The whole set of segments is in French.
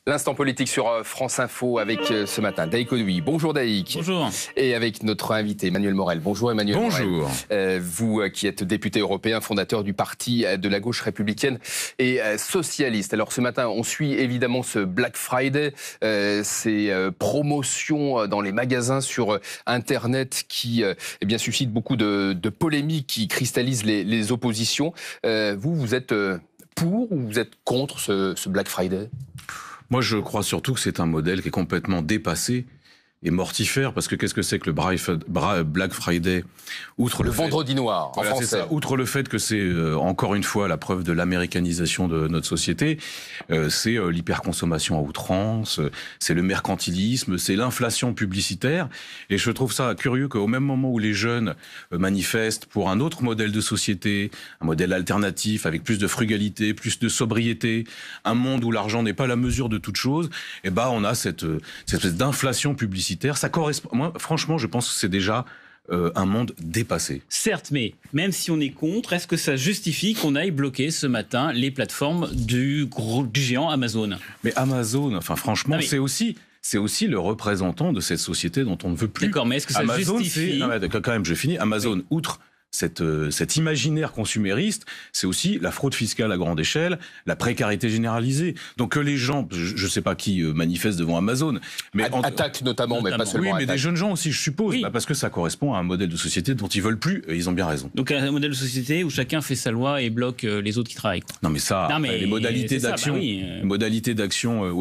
L'instant politique sur France Info avec ce matin Daïk Odoui. Bonjour Daïk. Bonjour. Et avec notre invité Emmanuel Morel. Bonjour Emmanuel Bonjour. Morel. Vous qui êtes député européen, fondateur du parti de la gauche républicaine et socialiste. Alors ce matin, on suit évidemment ce Black Friday, ces promotions dans les magasins sur Internet qui suscitent beaucoup de polémiques, qui cristallisent les oppositions. Vous êtes pour ou vous êtes contre ce Black Friday ? Moi, je crois surtout que c'est un modèle qui est complètement dépassé et mortifère, parce que qu'est-ce que c'est que le Black Friday, outre le vendredi noir, en français. C'est ça. Outre le fait que c'est encore une fois la preuve de l'américanisation de notre société, c'est l'hyperconsommation à outrance, c'est le mercantilisme, c'est l'inflation publicitaire. Et je trouve ça curieux qu'au même moment où les jeunes manifestent pour un autre modèle de société, un modèle alternatif avec plus de frugalité, plus de sobriété, un monde où l'argent n'est pas la mesure de toute chose, et on a cette espèce d'inflation publicitaire. Ça correspond. Moi, franchement, je pense que c'est déjà un monde dépassé. Certes, mais même si on est contre, est-ce que ça justifie qu'on aille bloquer ce matin les plateformes du géant Amazon ? Mais Amazon, franchement, c'est aussi le représentant de cette société dont on ne veut plus. D'accord, mais est-ce que ça justifie... Quand même, je finis. Amazon, outre cet imaginaire consumériste, c'est aussi la fraude fiscale à grande échelle, la précarité généralisée. Donc que les gens, je ne sais pas qui manifeste devant Amazon, mais attaquent notamment, mais pas seulement. Oui, mais attaque. des jeunes gens aussi, je suppose, parce que ça correspond à un modèle de société dont ils veulent plus. Et ils ont bien raison. Donc un modèle de société où chacun fait sa loi et bloque les autres qui travaillent. Quoi. Non, mais ça, les modalités d'action,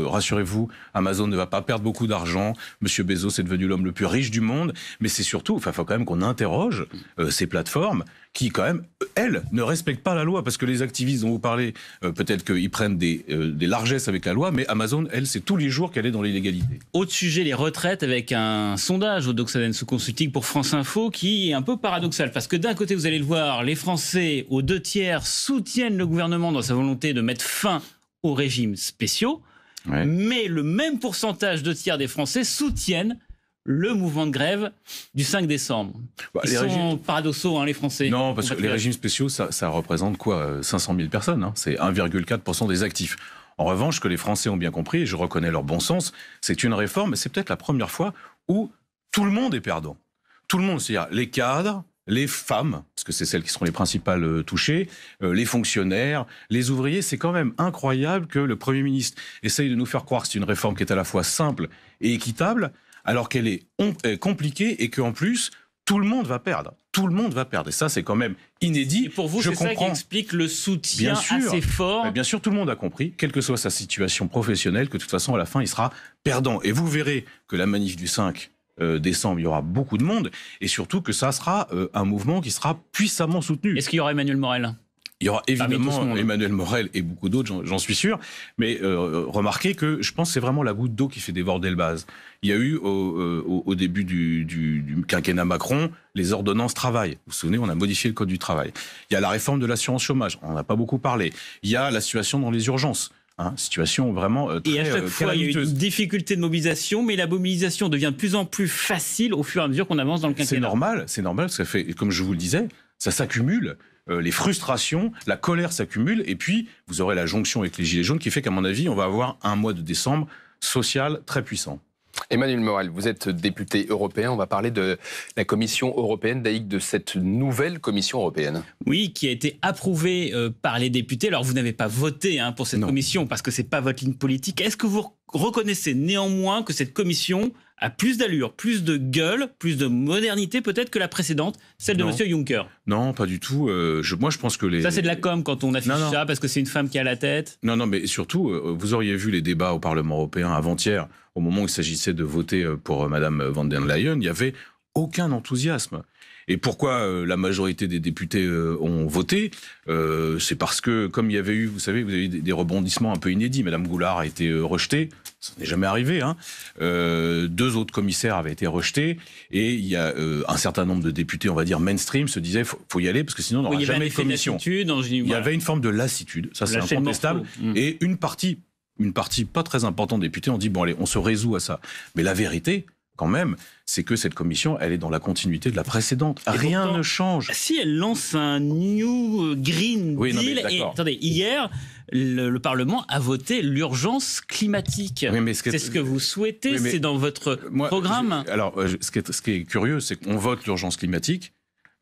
rassurez-vous, Amazon ne va pas perdre beaucoup d'argent. Monsieur Bezos est devenu l'homme le plus riche du monde, mais c'est surtout, faut quand même qu'on interroge ces plateformes qui, quand même, elles, ne respectent pas la loi. Parce que les activistes dont vous parlez, peut-être qu'ils prennent des largesses avec la loi, mais Amazon, elle, c'est tous les jours qu'elle est dans l'illégalité. Autre sujet, les retraites, avec un sondage au Doxaden Consulting pour France Info qui est un peu paradoxal. Parce que d'un côté, vous allez le voir, les Français, aux 2/3, soutiennent le gouvernement dans sa volonté de mettre fin aux régimes spéciaux. Ouais. Mais le même pourcentage, 2/3 des Français, soutiennent le mouvement de grève du 5 décembre. Ils sont paradoxaux, les Français. Non, parce que les régimes spéciaux, ça représente quoi ? 500 000 personnes, hein. C'est 1,4% des actifs. En revanche, ce que les Français ont bien compris, et je reconnais leur bon sens, c'est une réforme, c'est peut-être la première fois où tout le monde est perdant. Tout le monde, c'est-à-dire les cadres, les femmes, parce que c'est celles qui seront les principales touchées, les fonctionnaires, les ouvriers. C'est quand même incroyable que le Premier ministre essaye de nous faire croire que c'est une réforme qui est à la fois simple et équitable, alors qu'elle est compliquée et qu'en plus, tout le monde va perdre. Tout le monde va perdre. Et ça, c'est quand même inédit. Et pour vous, c'est ça qui explique le soutien assez fort. Mais bien sûr, tout le monde a compris, quelle que soit sa situation professionnelle, que de toute façon, à la fin, il sera perdant. Et vous verrez que la manif du 5 décembre, il y aura beaucoup de monde. Et surtout que ça sera un mouvement qui sera puissamment soutenu. Est-ce qu'il y aura Emmanuel Morel ? Il y aura évidemment Emmanuel Morel et beaucoup d'autres, j'en suis sûr. Mais remarquez que je pense que c'est vraiment la goutte d'eau qui fait déborder le vase. Il y a eu au début du quinquennat Macron les ordonnances travail. Vous vous souvenez, on a modifié le code du travail. Il y a la réforme de l'assurance chômage. On n'en a pas beaucoup parlé. Il y a la situation dans les urgences. Situation vraiment très et à chaque fois, il y a eu une difficulté de mobilisation, mais la mobilisation devient de plus en plus facile au fur et à mesure qu'on avance dans le quinquennat. C'est normal, parce que ça fait, comme je vous le disais, ça s'accumule. Les frustrations, la colère s'accumule, et puis vous aurez la jonction avec les Gilets jaunes qui fait qu'à mon avis, on va avoir un mois de décembre social très puissant. Emmanuel Morel, vous êtes député européen. On va parler de la Commission européenne, Daïk, de cette nouvelle Commission européenne. Oui, qui a été approuvée par les députés. Alors, vous n'avez pas voté pour cette commission parce que ce n'est pas votre ligne politique. Est-ce que vous reconnaissez néanmoins que cette commission a plus d'allure, plus de gueule, plus de modernité peut-être que la précédente, celle de M. Juncker? Non, pas du tout. Moi, je pense que Ça, c'est de la com quand on affiche ça, parce que c'est une femme qui a la tête. Non, mais surtout, vous auriez vu les débats au Parlement européen avant-hier, au moment où il s'agissait de voter pour Mme von der Leyen, il n'y avait aucun enthousiasme. Et pourquoi la majorité des députés ont voté c'est parce que, comme il y avait eu, vous savez, vous avez eu des rebondissements un peu inédits. Mme Goulard a été rejetée, ça n'est jamais arrivé. 2 autres commissaires avaient été rejetés, et il y a un certain nombre de députés, on va dire mainstream, se disaient faut y aller parce que sinon on n'aura jamais de commission. Il y avait une forme de lassitude, ça c'est incontestable, et une partie pas très importante des députés ont dit bon allez, on se résout à ça. Mais la vérité, quand même, c'est que cette commission, elle est dans la continuité de la précédente. Rien pourtant, ne change. Si elle lance un New Green Deal, et attendez, hier, le Parlement a voté l'urgence climatique. Oui, c'est ce que vous souhaitez, c'est dans votre programme. Ce qui est curieux, c'est qu'on vote l'urgence climatique,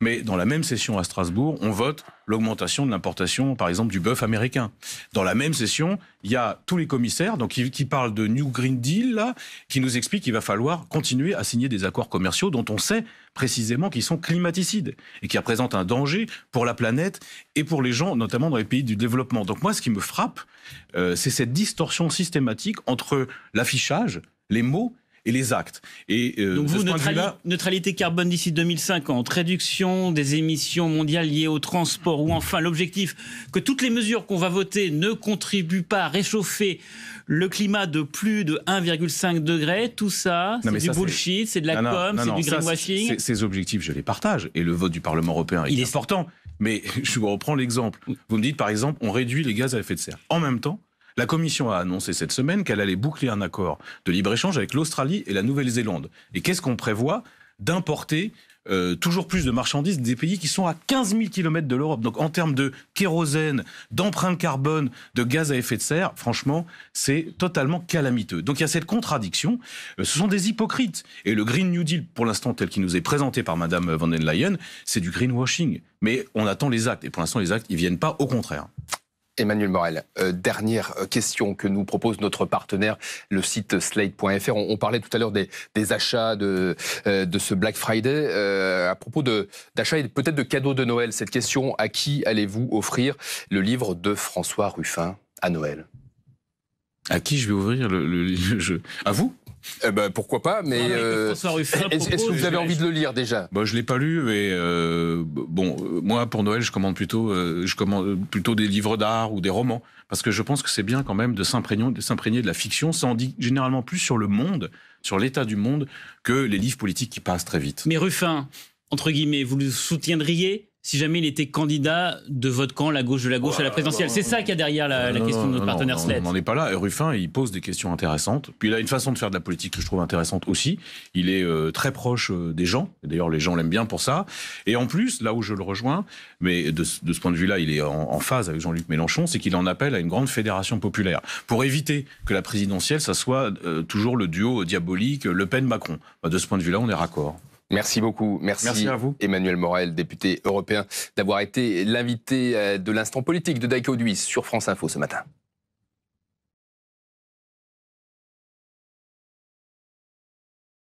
mais dans la même session à Strasbourg, on vote l'augmentation de l'importation, par exemple, du bœuf américain. Dans la même session, il y a tous les commissaires qui parlent de New Green Deal, là, qui nous expliquent qu'il va falloir continuer à signer des accords commerciaux dont on sait précisément qu'ils sont climaticides et qui représentent un danger pour la planète et pour les gens, notamment dans les pays du développement. Donc moi, ce qui me frappe, c'est cette distorsion systématique entre l'affichage, les mots et les actes. Et donc vous, neutralité carbone d'ici 2050, réduction des émissions mondiales liées au transport, ou enfin l'objectif que toutes les mesures qu'on va voter ne contribuent pas à réchauffer le climat de plus de 1,5 degré, tout ça, c'est du bullshit, c'est de la com, c'est du greenwashing. Ces objectifs, je les partage, et le vote du Parlement européen est important. Mais je vous reprends l'exemple. Vous me dites, par exemple, on réduit les gaz à effet de serre. En même temps, la Commission a annoncé cette semaine qu'elle allait boucler un accord de libre-échange avec l'Australie et la Nouvelle-Zélande. Et qu'est-ce qu'on prévoit ? D'importer toujours plus de marchandises des pays qui sont à 15 000 km de l'Europe. Donc en termes de kérosène, d'empreinte carbone, de gaz à effet de serre, franchement, c'est totalement calamiteux. Donc il y a cette contradiction. Ce sont des hypocrites. Et le Green New Deal, pour l'instant, tel qu'il nous est présenté par Madame von der Leyen, c'est du greenwashing. Mais on attend les actes. Et pour l'instant, les actes, ils viennent pas, au contraire. Emmanuel Morel, dernière question que nous propose notre partenaire, le site slate.fr. On parlait tout à l'heure des achats de ce Black Friday. À propos d'achats et peut-être de cadeaux de Noël, cette question, à qui allez-vous offrir le livre de François Ruffin à Noël ? À qui je vais ouvrir le jeu ? À vous ? Pourquoi pas, mais est-ce que vous avez envie de le lire déjà ? Je l'ai pas lu, mais moi pour Noël je commande plutôt des livres d'art ou des romans, parce que je pense que c'est bien quand même de s'imprégner de la fiction. Ça en dit généralement plus sur le monde, sur l'état du monde, que les livres politiques qui passent très vite. Mais Ruffin, entre guillemets, vous le soutiendriez si jamais il était candidat de votre camp, la gauche de la gauche à la présidentielle? C'est ça qu'il y a derrière la question de notre partenaire Slate. On n'en est pas là. Et Ruffin, il pose des questions intéressantes. Puis il a une façon de faire de la politique que je trouve intéressante aussi. Il est très proche des gens. D'ailleurs, les gens l'aiment bien pour ça. Et en plus, là où je le rejoins, mais de ce point de vue-là, il est en phase avec Jean-Luc Mélenchon, c'est qu'il en appelle à une grande fédération populaire pour éviter que la présidentielle, ça soit toujours le duo diabolique Le Pen-Macron. De ce point de vue-là, on est raccord. Merci beaucoup. Merci à vous. Emmanuel Morel, député européen, d'avoir été l'invité de l'instant politique de Daïka Audouis sur France Info ce matin.